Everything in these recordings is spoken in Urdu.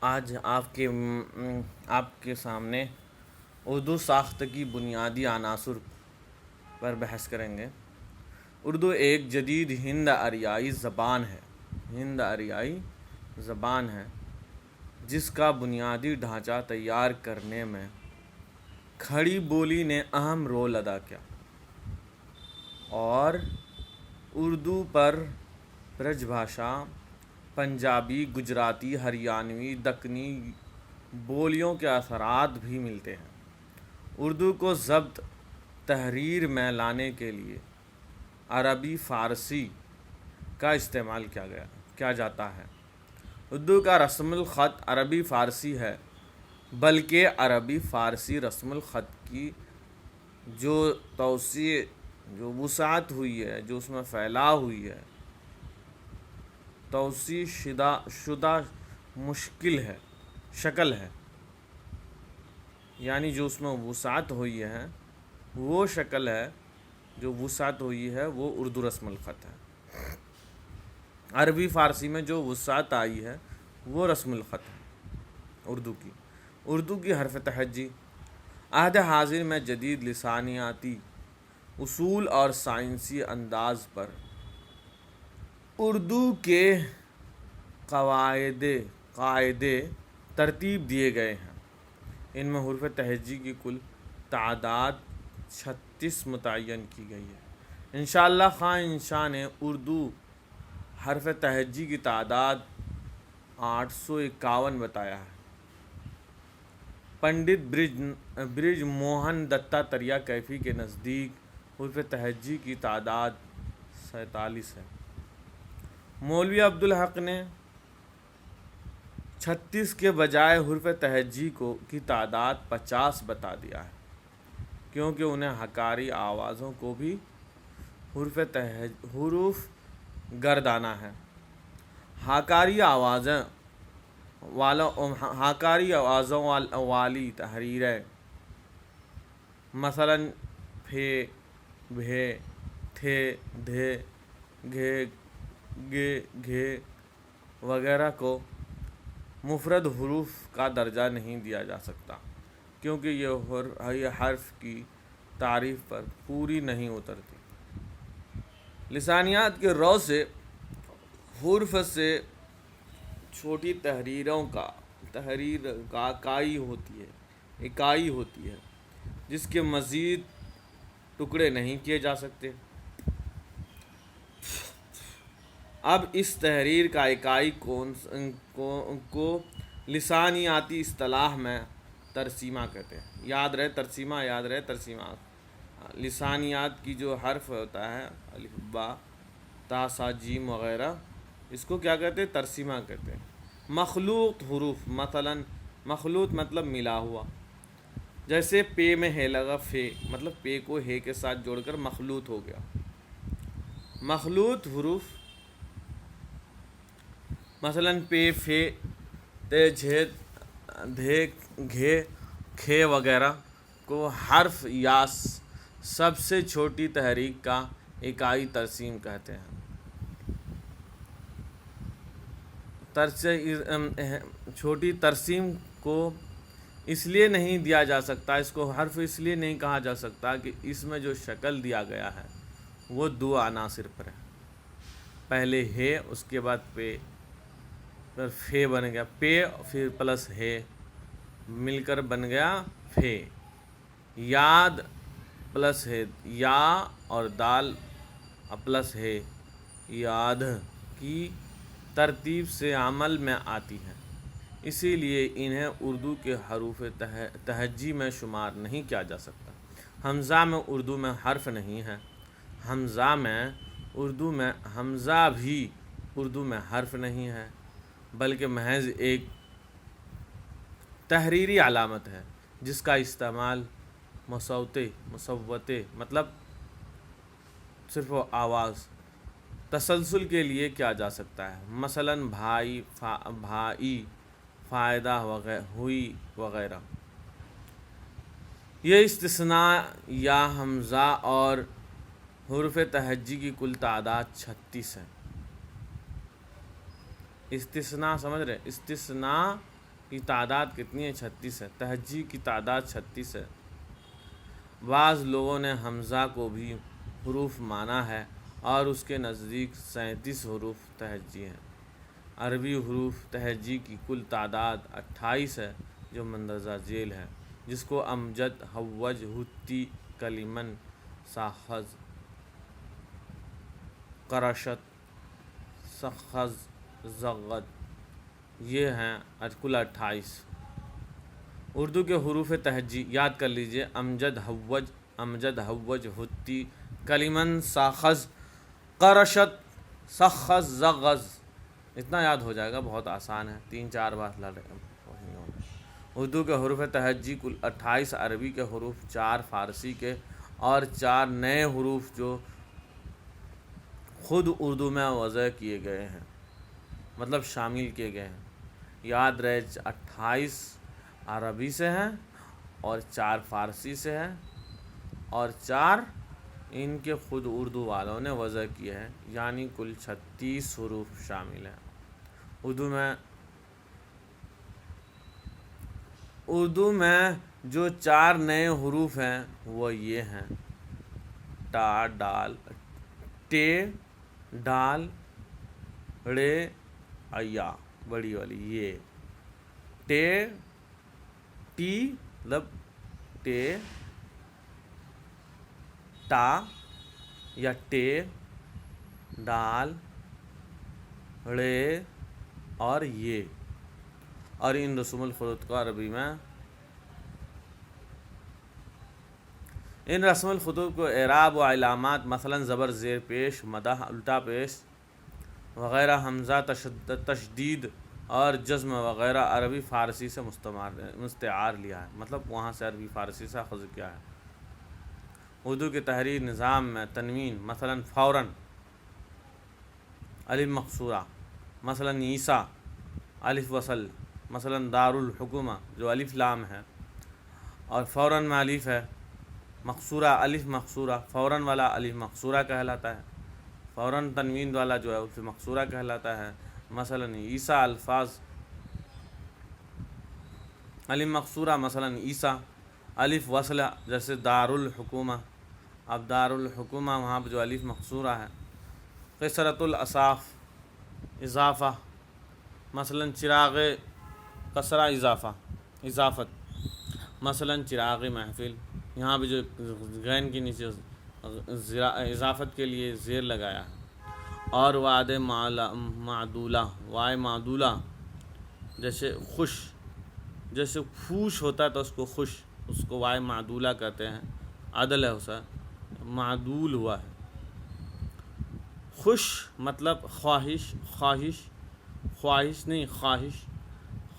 آج آپ کے سامنے اردو ساخت کی بنیادی عناصر پر بحث کریں گے۔ اردو ایک جدید ہند آریائی زبان ہے جس کا بنیادی ڈھانچہ تیار کرنے میں کھڑی بولی نے اہم رول ادا کیا اور اردو پر برج بھاشا، پنجابی، گجراتی، ہریانوی، دکنی بولیوں کے اثرات بھی ملتے ہیں۔ اردو کو ضبط تحریر میں لانے کے لیے عربی فارسی کا استعمال کیا جاتا ہے۔ اردو کا رسم الخط عربی فارسی ہے، بلکہ عربی فارسی رسم الخط کی جو توسیع، جو وسعت ہوئی ہے، جو اس میں پھیلاؤ ہوئی ہے، توسیع شدہ شکل ہے، یعنی جو اس میں وسعت ہوئی ہے وہ شکل ہے، جو وسعت ہوئی ہے وہ اردو رسم الخط ہے۔ عربی فارسی میں جو وسعت آئی ہے وہ رسم الخط ہے اردو کی حرف تہجی عہد حاضر میں جدید لسانیاتی اصول اور سائنسی انداز پر اردو کے قاعدے ترتیب دیے گئے ہیں۔ ان میں حروف تہجی کی کل تعداد 36 متعین کی گئی ہے۔ انشاءاللہ خواہ انشاء نے اردو حرف تہجی کی تعداد 851 بتایا ہے۔ پنڈت برج موہن دتاتریہ کیفی کے نزدیک حروف تہجی کی تعداد 47 ہے۔ مولوی عبدالحق نے 36 کے بجائے حروف تہجی کی تعداد 50 بتا دیا ہے، کیونکہ انہیں حکاری آوازوں کو بھی حروف گردانا ہے۔ حکاری آوازوں والی تحریریں مثلاً پھے، بھے، تھے، دھے، گھے، گے، گھے وغیرہ کو مفرد حروف کا درجہ نہیں دیا جا سکتا، کیونکہ یہ حرف کی تعریف پر پوری نہیں اترتی۔ لسانیات کے رو سے حروف سے چھوٹی تحریروں کا اکائی ہوتی ہے جس کے مزید ٹکڑے نہیں کیے جا سکتے۔ اب اس تحریر کا اکائی کو لسانیاتی اصطلاح میں ترسیمہ کہتے ہیں۔ یاد رہے ترسیمہ۔ لسانیات کی جو حرف ہوتا ہے الف، با، تا، سا، جیم وغیرہ، اس کو کیا کہتے ہیں؟ ترسیمہ کہتے ہیں۔ مخلوط حروف مثلاً مخلوط مطلب ملا ہوا، جیسے پے میں ہے لگا فے، مطلب پے کو ہے کے ساتھ جوڑ کر مخلوط ہو گیا۔ مخلوط حروف مثلاً پے، فے، تے، جھے، دھے، گھے، کھے وغیرہ کو حرف یا سب سے چھوٹی تحریک کا اکائی ترسیم کہتے ہیں۔ چھوٹی ترسیم کو اس لیے نہیں دیا جا سکتا، اس کو حرف اس لیے نہیں کہا جا سکتا کہ اس میں جو شکل دیا گیا ہے وہ دو عناصر پر ہے۔ پہلے ہے، اس کے بعد پے، پھر فے بن گیا، پے پھر پلس ہے مل کر بن گیا فے۔ یاد پلس ہے، یا اور دال پلس ہے یاد کی ترتیب سے عمل میں آتی ہیں، اسی لیے انہیں اردو کے حروف تہجی میں شمار نہیں کیا جا سکتا۔ حمزہ میں اردو میں حرف نہیں ہے۔ حمزہ بھی اردو میں حرف نہیں ہے، بلکہ محض ایک تحریری علامت ہے جس کا استعمال مصوتے مطلب صرف آواز تسلسل کے لیے کیا جا سکتا ہے، مثلاً بھائی، بھائی، فائدہ، ہوئی وغیرہ۔ یہ استثناء یا حمزہ اور حروف تہجی کی کل تعداد 36 ہے۔ استثناء سمجھ رہے؟ استثناء کی تعداد کتنی ہے؟ 36 ہے۔ تہجی کی تعداد 36 ہے۔ بعض لوگوں نے حمزہ کو بھی حروف مانا ہے اور اس کے نزدیک 37 حروف تہجی ہیں۔ عربی حروف تہجی کی کل تعداد 28 ہے جو مندرجہ ذیل ہے، جس کو امجد، حوج، حتی، کلمن، ساخذ، قرشت، سخذ، زغد، یہ ہیں کل 28۔ اردو کے حروف تہجی یاد کر لیجئے: امجد، حوج، حتی، کلمن، ساخذ، قرشت، سخذ، زغز۔ اتنا یاد ہو جائے گا، بہت آسان ہے، 3-4 بار لڑے۔ اردو کے حروف تہجی کل 28، عربی کے حروف 4، فارسی کے اور 4 نئے حروف جو خود اردو میں وضع کیے گئے ہیں، مطلب شامل کیے گئے ہیں۔ یاد رہے 28 عربی سے ہیں اور 4 فارسی سے ہیں اور 4 ان کے خود اردو والوں نے وضع کیے ہیں، یعنی کل 36 حروف شامل ہیں۔ اردو میں جو 4 نئے حروف ہیں وہ یہ ہیں: ٹا، ڈال، ٹے، ڈال، ڑے، یا بڑی والی یہ، ٹے، ٹی مطلب ٹے، ٹا یا ٹے، ڈال، ڑے اور یہ۔ اور ان رسوم الخطوط کو عربی میں ان رسم الخطوط کو اعراب و علامات مثلا زبر، زیر پیش، مدح، الٹا پیش وغیرہ، حمزہ، تشدید اور جزم وغیرہ عربی فارسی سے مستعار لیا ہے، مطلب وہاں سے عربی فارسی سے اخذ کیا ہے۔ اردو کے تحریر نظام میں تنوین مثلا فوراً الف مقصورہ، مثلا عیسیٰ الف وصل، مثلا دارالحکومہ جو الف لام ہے اور فوراً میں الف ہے، مقصورہ الف مقصورہ، فوراً والا الف مقصورہ کہلاتا ہے، فوراً تنوین والا جو ہے الف مقصورہ کہلاتا ہے۔ مثلا عیسیٰ الفاظ الف مقصورہ، مثلا عیسیٰ الف وصل جیسے دارالحکومہ، اب دارالحکومہ وہاں پہ جو الف مقصورہ ہے۔ کثرت الاصاف اضافہ، مثلا چراغ کسرہ اضافت، مثلا چراغ محفل، یہاں بھی جو غین کے نیچے اضافت کے لیے زیر لگایا ہے۔ اور وعد معدولہ، وائے معدولہ جیسے خوش، جیسے خوش ہوتا ہے تو اس کو خوش، اس کو وائے معدولہ کہتے ہیں، عدل ہے اسے معدول ہوا ہے۔ خوش مطلب خواہش نہیں،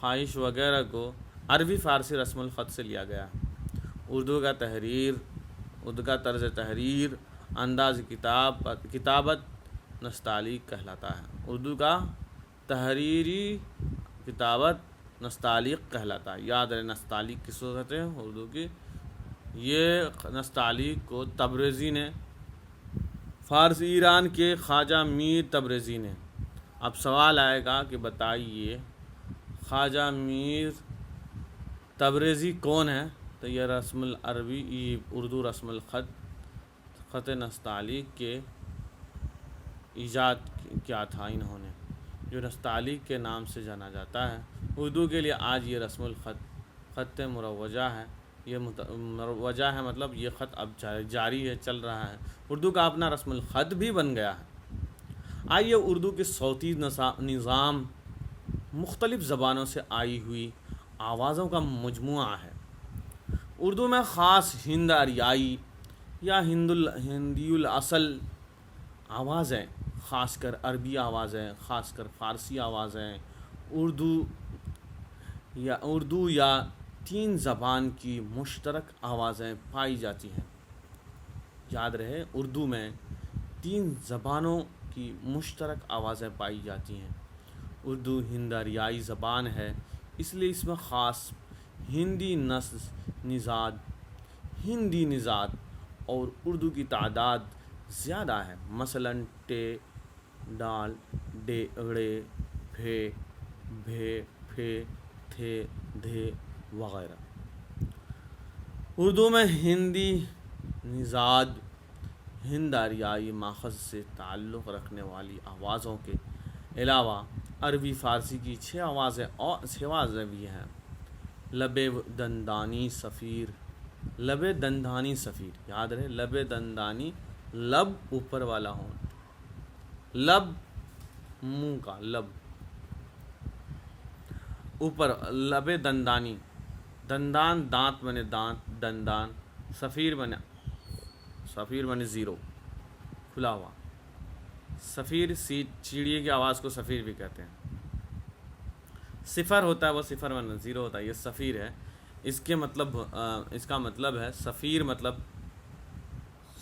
خواہش وغیرہ کو عربی فارسی رسم الخط سے لیا گیا ہے۔ اردو کا طرز تحریر، انداز کتابت نستعلیق کہلاتا ہے۔ اردو کا تحریری کتابت نستعلیق کہلاتا ہے۔ یاد رہے نستعلیق کس کو کہتے ہیں اردو کی، یہ نستعلیق کو تبریزی نے، فارسی ایران کے خواجہ میر تبریزی نے۔ اب سوال آئے گا کہ بتائیے خواجہ میر تبریزی کون ہے؟ تو یہ رسم العربی اردو رسم خط نستعلیق کے ایجاد کیا تھا انہوں نے، جو نستعلیق کے نام سے جانا جاتا ہے۔ اردو کے لیے آج یہ رسم خط مروجہ ہے، یہ مروجہ ہے مطلب یہ خط اب جاری ہے، چل رہا ہے۔ اردو کا اپنا رسم الخط بھی بن گیا ہے۔ آئیے اردو کے صوتی نظام مختلف زبانوں سے آئی ہوئی آوازوں کا مجموعہ ہے۔ اردو میں خاص ہند آریائی یا ہندی الاصل آوازیں، خاص کر عربی آوازیں، خاص کر فارسی آوازیں، اردو یا 3 زبان کی مشترک آوازیں پائی جاتی ہیں۔ یاد رہے اردو میں 3 زبانوں کی مشترک آوازیں پائی جاتی ہیں۔ اردو ہند آریائی زبان ہے، اس لیے اس میں خاص ہندی نژاد اور اردو کی تعداد زیادہ ہے، مثلا ٹے، ڈال، ڑے، بھے، بھے، پھے، تھے دھے وغیرہ۔ اردو میں ہندی نژاد ہند آریائی ماخذ سے تعلق رکھنے والی آوازوں کے علاوہ عربی فارسی کی 6 آوازیں بھی ہیں۔ لب دندانی صفیر، لب دندانی صفیر، یاد رہے لب دندانی، لب اوپر والا ہونٹ، لب منہ کا لب اوپر، لب دندانی، دندان دانت بنے دانت، دندان، صفیر بنے زیرو کھلا ہوا، صفیر چڑیے کی آواز کو صفیر بھی کہتے ہیں۔ صفر ہوتا ہے وہ صفر بنے زیرو ہوتا ہے، یہ صفیر ہے۔ اس کا مطلب ہے صفیر مطلب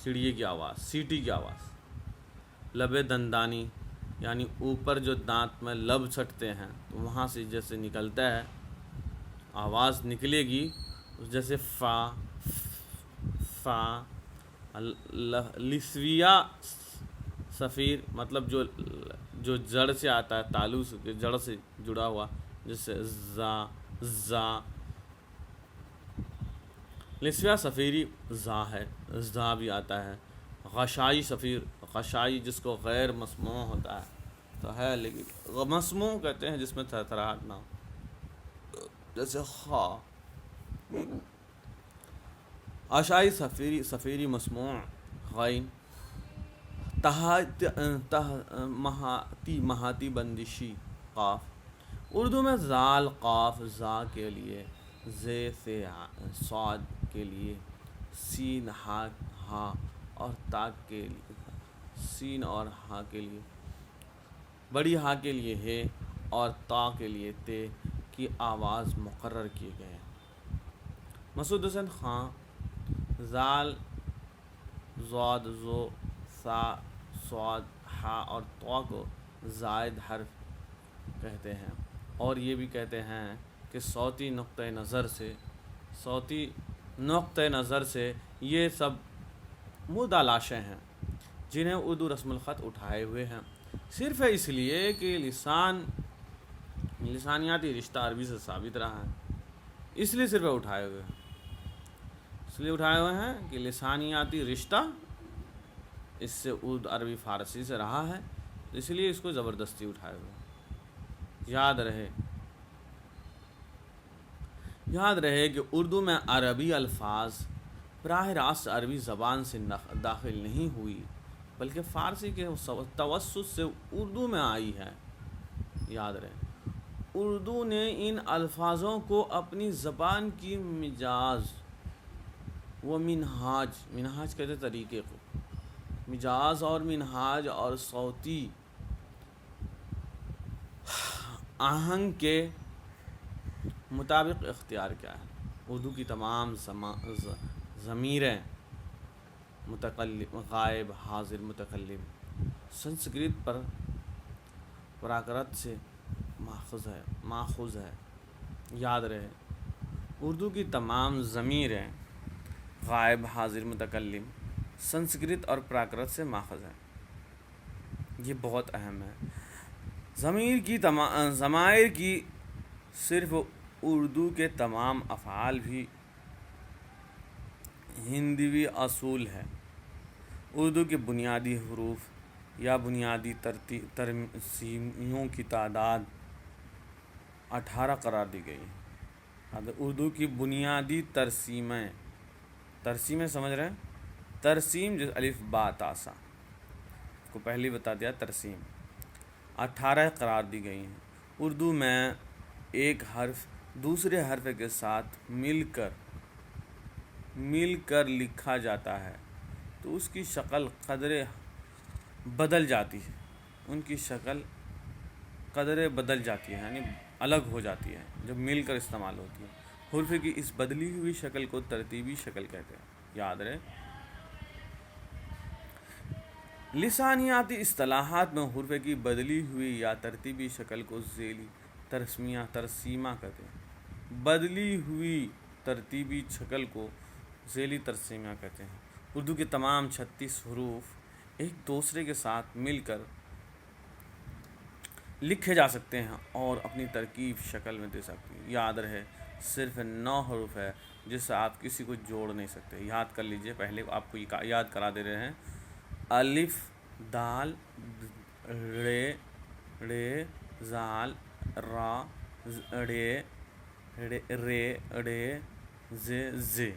چڑیے کی آواز، سیٹی کی آواز۔ لب دندانی یعنی اوپر جو دانت میں لب چھٹتے ہیں تو وہاں سے جیسے نکلتا ہے آواز نکلے گی، جیسے فا فا۔ لسویہ صفیر مطلب جو جڑ سے آتا ہے، تالو سے جڑ سے جڑا ہوا، جیسے زا زا۔ لسویہ صفیری زا ہے، زا بھی آتا ہے۔ غشائی صفیر، غشائی جس کو غیر مسموع ہوتا ہے تو ہے، لیکن مسموع کہتے ہیں جس میں تھرتھراہٹ نہ ہو، جیسے خا۔ عشائی صفیری مسموع غین۔ مہاتی بندشی قاف۔ اردو میں زال قاف زا کے لیے، زے سے صاد کے لیے، سین ہا اور تا کے لیے، سین اور ہا کے لیے، بڑی ہا کے لیے ہے اور تا کے لیے تے کی آواز مقرر کیے گئے ہیں۔ مسعود حسین خان زال، زاد، زو، سا، صاد، ہا اور طا کو زائد حرف کہتے ہیں، اور یہ بھی کہتے ہیں کہ صوتی نقطۂ نظر سے یہ سب مدالاشیں ہیں جنہیں اردو رسم الخط اٹھائے ہوئے ہیں، صرف اس لیے کہ لسانیاتی رشتہ عربی سے ثابت رہا ہے، اس لیے صرف اٹھائے ہوئے ہیں، اس لیے اٹھائے ہوئے ہیں کہ لسانیاتی رشتہ اس سے عربی فارسی سے رہا ہے، اس لیے اس کو زبردستی اٹھائے ہوئے ہیں۔ یاد رہے کہ اردو میں عربی الفاظ براہ راست عربی زبان سے داخل نہیں ہوئی، بلکہ فارسی کے توسط سے اردو میں آئی ہے۔ یاد رہے اردو نے ان الفاظوں کو اپنی زبان کی مجاز و منہاج کہتے طریقے کو، مجاز اور منہاج اور صوتی آہنگ کے مطابق اختیار کیا ہے۔ اردو کی تمام ضمیریں متکلم، غائب، حاضر، متکلم سنسکرت پر پراکرت سے ماخوذ ہے۔ یاد رہے اردو کی تمام ضمیریں غائب، حاضر، متکلم سنسکرت اور پراکرت سے ماخوذ ہیں، یہ بہت اہم ہے۔ ضمائر کی صرف اردو کے تمام افعال بھی ہندوی اصول ہے۔ اردو کے بنیادی حروف یا بنیادی ترسیموں کی تعداد 18 قرار دی گئی ہے۔ اردو کی بنیادی ترسیمیں سمجھ رہے ہیں؟ ترسیم جیسے الف با تا سا کو پہلے بتا دیا، ترسیم 18 قرار دی گئی ہیں۔ اردو میں ایک حرف دوسرے حرف کے ساتھ مل کر لکھا جاتا ہے تو اس کی شکل قدرے بدل جاتی ہے، یعنی الگ ہو جاتی ہے جب مل کر استعمال ہوتی ہے۔ حرف کی اس بدلی ہوئی شکل کو ترتیبی شکل کہتے ہیں۔ یاد رہے لسانیاتی اصطلاحات میں حرف کی بدلی ہوئی یا ترتیبی شکل کو ذیلی ترسیمہ کہتے ہیں۔ بدلی ہوئی ترتیبی شکل کو ذیلی ترسیمہ کہتے ہیں۔ اردو کے تمام 36 حروف ایک دوسرے کے ساتھ مل کر لکھے جا سکتے ہیں اور اپنی ترکیب شکل میں دے سکتے ہیں۔ یاد رہے صرف 9 حروف ہے جس سے آپ کسی کو جوڑ نہیں سکتے۔ یاد کر لیجئے، پہلے آپ کو یاد کرا دے رہے ہیں۔ الف دال رے رے زال را رے رے رے زے زے۔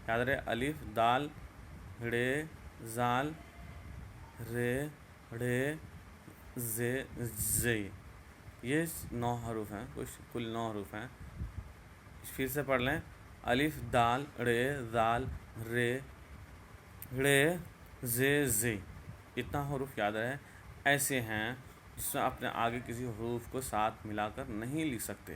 یاد رہے الف دال رے زال رے رے زے زے، یہ 9 حروف ہیں، کل 9 حروف ہیں۔ پھر سے پڑھ لیں، الف دال رے زال رے رے زے زے، اتنا حروف یاد رہے۔ ایسے ہیں جس میں اپنے آگے کسی حروف کو ساتھ ملا کر نہیں لکھ سکتے۔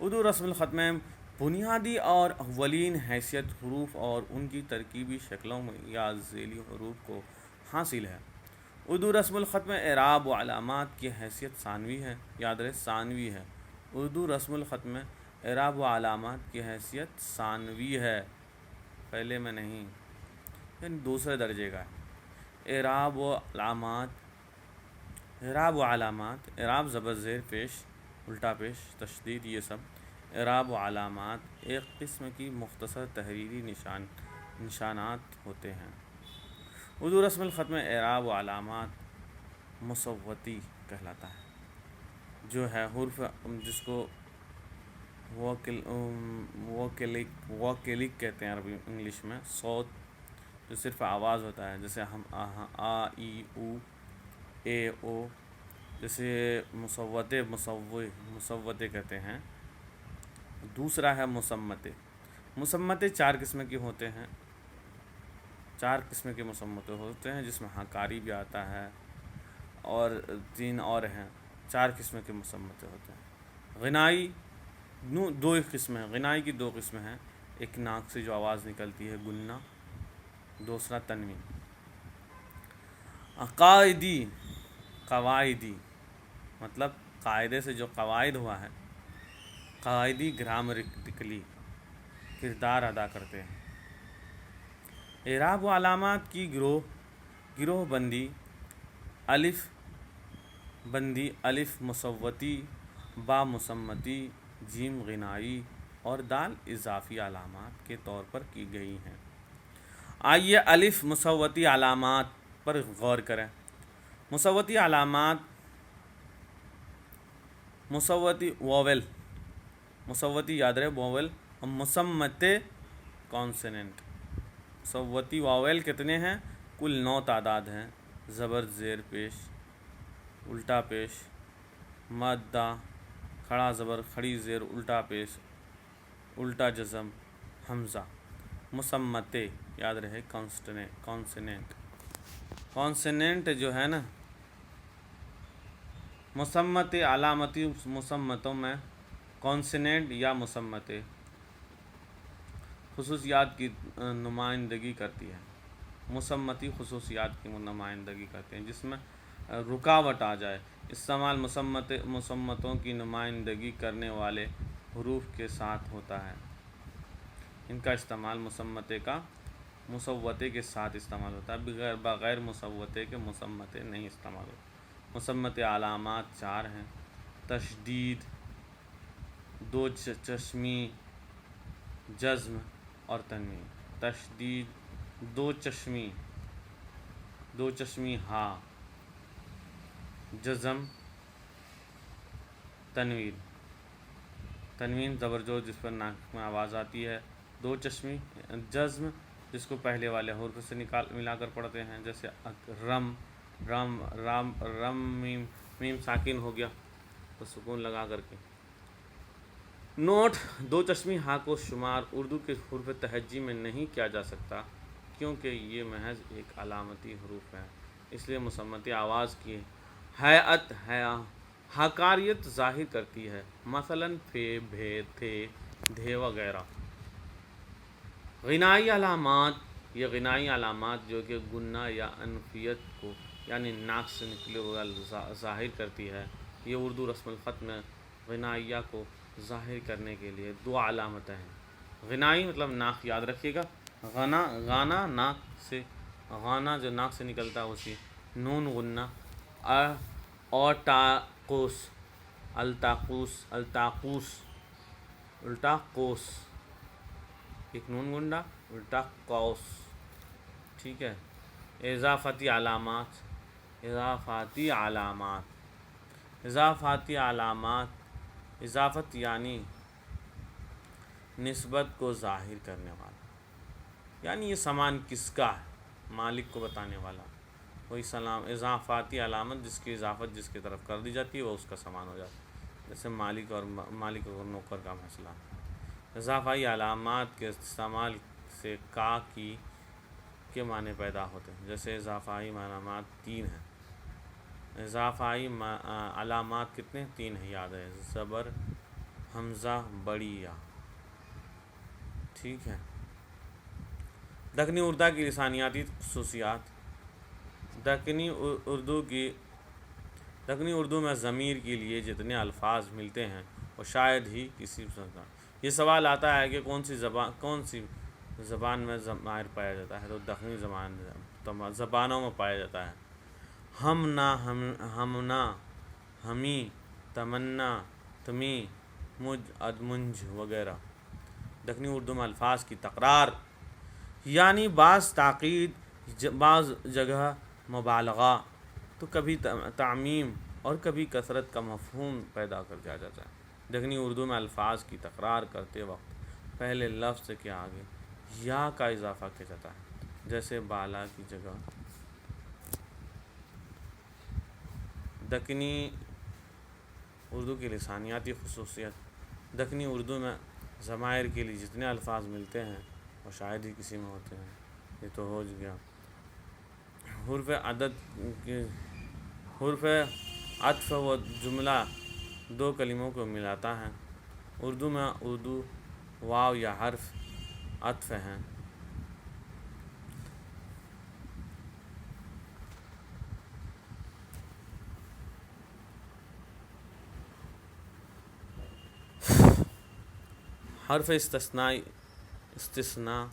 اردو رسم الخط میں بنیادی اور اولین حیثیت حروف اور ان کی ترکیبی شکلوں میں یا ذیلی حروف کو حاصل ہے۔ اردو رسم الخط میں اعراب و علامات کی حیثیت ثانوی ہے۔ یاد رہے ثانوی ہے، اردو رسم الخط میں اعراب و علامات کی حیثیت ثانوی ہے، پہلے میں نہیں، یعنی دوسرے درجے کا ہے۔ اعراب و علامات، اعراب زبر زیر پیش الٹا پیش تشدید، یہ سب اعراب و علامات ایک قسم کی مختصر تحریری نشانات ہوتے ہیں۔ اردو رسم الخط میں اعراب و علامات مصوتی کہلاتا ہے، جو ہے حرف جس کو ووکیلک کہتے ہیں عربی انگلش میں، صوت جو صرف آواز ہوتا ہے، جیسے ہم آ ای او اے او، جیسے مصوتے کہتے ہیں۔ دوسرا ہے مسمتے۔ مسمتے 4 قسم کے ہوتے ہیں، 4 قسم کے مسمتے ہوتے ہیں، جس میں حکاری بھی آتا ہے اور 3 اور ہیں۔ 4 قسم کے مسمتے ہوتے ہیں۔ غنائی 2 قسمیں ہیں، غنائی کی 2 قسمیں ہیں، ایک ناک سے جو آواز نکلتی ہے گننا، دوسرا تنوین۔ قواعدی مطلب قاعدے سے جو قواعد ہوا ہے، قواعدی گرامرٹیکلی کردار ادا کرتے ہیں۔ اعراب و علامات کی گروہ بندی: الف بندی الف مصوتی، با مسمتی، جیم غنائی اور دال اضافی علامات کے طور پر کی گئی ہیں۔ آئیے الف مصوتی علامات پر غور کریں۔ مصوتی علامات: مصوتی وویل، مصوتی یاد رہے وویل، اور مسمتے کانسوننٹ۔ مصوتی واویل کتنے ہیں؟ کل 9 تعداد ہیں: زبر زیر پیش الٹا پیش، مادہ کھڑا زبر کھڑی زیر الٹا پیش الٹا جزم حمزہ۔ مسمتے یاد رہے کانسوننٹ، کانسوننٹ جو ہے نا، مسمتے علامتی مسمتوں میں کانسوننٹ یا مسمتے خصوصیات کی نمائندگی کرتی ہے۔ مسمتی خصوصیات کی نمائندگی کرتے ہیں جس میں رکاوٹ آ جائے۔ استعمال مسمتوں کی نمائندگی کرنے والے حروف کے ساتھ ہوتا ہے۔ ان کا استعمال مسوتے کے ساتھ استعمال ہوتا ہے، بغیر مسوتے کے مسمتے نہیں استعمال ہوتے۔ مسمتے علامات 4 ہیں: تشدید، 2 چشمی، جزم اور تنوین۔ تشدید، 2 چشمی ہا، جزم، تنوین زبرجوز جس پر ناک میں آواز آتی ہے، 2 چشمی، جزم جس کو پہلے والے حروف سے ملا کر پڑھتے ہیں، جیسے رم رم رام رم، میم ساکن ہو گیا تو سکون لگا کر کے۔ نوٹ: 2 چشمی ہا کو شمار اردو کے حروف تہجی میں نہیں کیا جا سکتا کیونکہ یہ محض ایک علامتی حروف ہے، اس لیے مسمتی آواز کی ہیئت حکاریت ظاہر کرتی ہے، مثلاً پھے بھے تھے دھے وغیرہ۔ غنائی علامات: یہ غنائی علامات جو کہ گنہ یا انفیت کو یعنی ناک سے نکلے ہوئے ظاہر کرتی ہے، یہ اردو رسم الخط میں غنائیہ کو ظاہر کرنے کے لیے 2 علامتیں ہیں۔ غنائی مطلب ناک، یاد رکھیے گا، غانا ناک سے، غانا جو ناک سے نکلتا ہے اسی، نون غنہ، اور قوس، الطاقوس، الطاقوس، الٹا قوس، ایک نون گنڈا، الٹا قوس، ٹھیک ہے۔ اضافتی علامات، اضافاتی علامات، اضافاتی علامات، اضافت یعنی نسبت کو ظاہر کرنے والا، یعنی یہ سامان کس کا ہے، مالک کو بتانے والا کوئی سلام۔ اضافاتی علامت جس کی اضافت جس کی طرف کر دی جاتی ہے وہ اس کا سامان ہو جاتا ہے، جیسے مالک اور نوکر کا مسئلہ۔ اضافی علامات کے استعمال سے کا کی کے معنی پیدا ہوتے ہیں، جیسے اضافی علامات 3 ہیں۔ اضافی علامات کتنے؟ 3 ہیں، یاد ہے، زبر، حمزہ، بڑی یا، ٹھیک ہے۔ دکنی اردو کی لسانیاتی خصوصیات۔ دکنی اردو میں ضمیر کے لیے جتنے الفاظ ملتے ہیں وہ شاید ہی کسی یہ سوال آتا ہے کہ کون سی زبان میں ضمائر پایا جاتا ہے، تو دکنی زبانوں میں پایا جاتا ہے۔ ہمنا، ہمی، تمنا، تمی، مجھ، ادمنج وغیرہ۔ دکنی اردو میں الفاظ کی تکرار، یعنی بعض تاکید، بعض جگہ مبالغہ، تو کبھی تعمیم اور کبھی کثرت کا مفہوم پیدا کر دیا جاتا ہے۔ دکنی اردو میں الفاظ کی تکرار کرتے وقت پہلے لفظ کے آگے یا کا اضافہ کیا جاتا ہے، جیسے بالا کی جگہ۔ دکنی اردو کی لسانیاتی خصوصیت۔ دکنی اردو میں ضمائر کے لیے جتنے الفاظ ملتے ہیں وہ شاید ہی کسی میں ہوتے ہیں، یہ تو ہو گیا۔ حرف عطف و جملہ 2 کلموں کو ملاتا ہے۔ اردو میں واو یا حرف عطف ہیں۔ حرف استثناء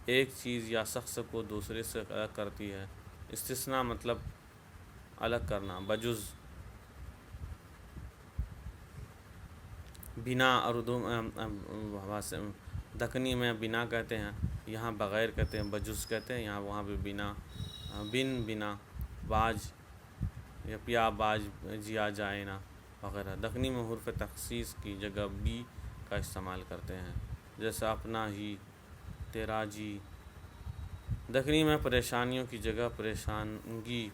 ایک چیز یا شخص کو دوسرے سے الگ کرتی ہے۔ استثناء مطلب الگ کرنا، بجز۔ بنا، اردو دکنی میں بنا کہتے ہیں، یہاں بغیر کہتے ہیں، بجز کہتے ہیں، یہاں وہاں بھی بنا، بنا، باج یا پیا باج، جیا جائے نا وغیرہ۔ دکنی میں حرف تخصیص کی جگہ بھی کا استعمال کرتے ہیں، جیسے اپنا ہی، تیرا جی۔ دکنی میں پریشانیوں کی جگہ پریشانگی،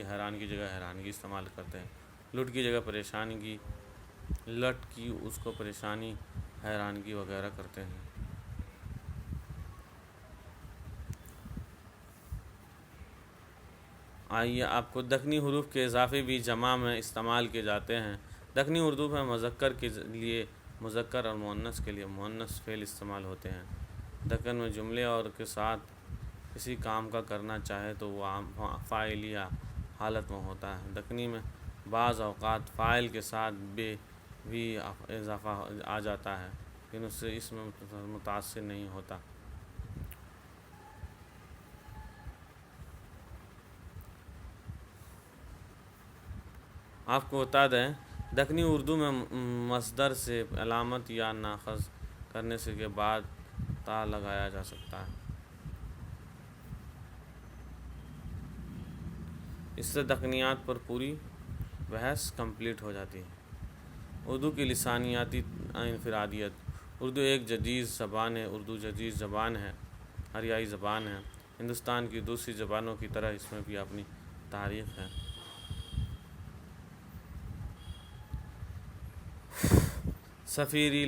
حیران کی جگہ حیرانگی استعمال کرتے ہیں۔ لٹ کی جگہ پریشانگی، لٹ کی اس کو پریشانی، حیرانگی وغیرہ کرتے ہیں۔ آئیے آپ کو دکنی حروف کے اضافے بھی جمع میں استعمال کیے جاتے ہیں۔ دکنی اردو میں مذکر کے لیے مذکر اور مؤنث کے لیے مؤنث فعل استعمال ہوتے ہیں۔ دکن میں جملے اور کے ساتھ کسی کام کا کرنا چاہے تو وہ فاعلیہ حالت میں ہوتا ہے۔ دکنی میں بعض اوقات فاعل کے ساتھ بھی اضافہ آ جاتا ہے، لیکن اس سے اس میں متاثر نہیں ہوتا۔ آپ کو بتا دیں، دکنی اردو میں مصدر سے علامت یا ناخذ کرنے سے کے بعد تا لگایا جا سکتا ہے۔ اس سے دکنیات پر پوری بحث کمپلیٹ ہو جاتی ہے۔ اردو کی لسانیاتی انفرادیت۔ اردو ایک جدید زبان ہے۔ اردو جدید زبان ہے، آریائی زبان ہے۔ ہندوستان کی دوسری زبانوں کی طرح اس میں بھی اپنی تاریخ ہے۔ صفیری،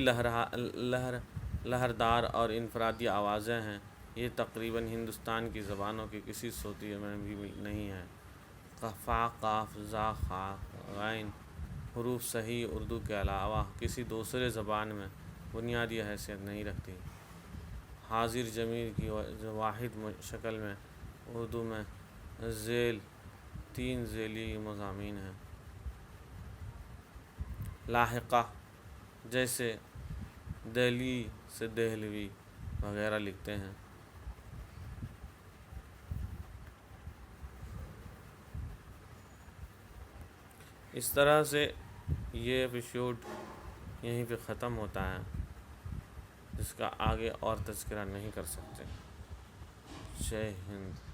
لہردار اور انفرادی آوازیں ہیں۔ یہ تقریباً ہندوستان کی زبانوں کی کسی صوتی میں بھی نہیں ہے۔ فا، قاف، زا، خا، غین حروف صحیح اردو کے علاوہ کسی دوسرے زبان میں بنیادی حیثیت نہیں رکھتی۔ حاضر ضمیر کی واحد شکل میں اردو میں ذیل 3 ذیلی مضامین ہیں۔ لاحقہ، جیسے دہلی سے دہلوی وغیرہ لکھتے ہیں۔ اس طرح سے یہ ایپیسوڈ یہیں پہ ختم ہوتا ہے، جس کا آگے اور تذکرہ نہیں کر سکتے۔ جے ہند۔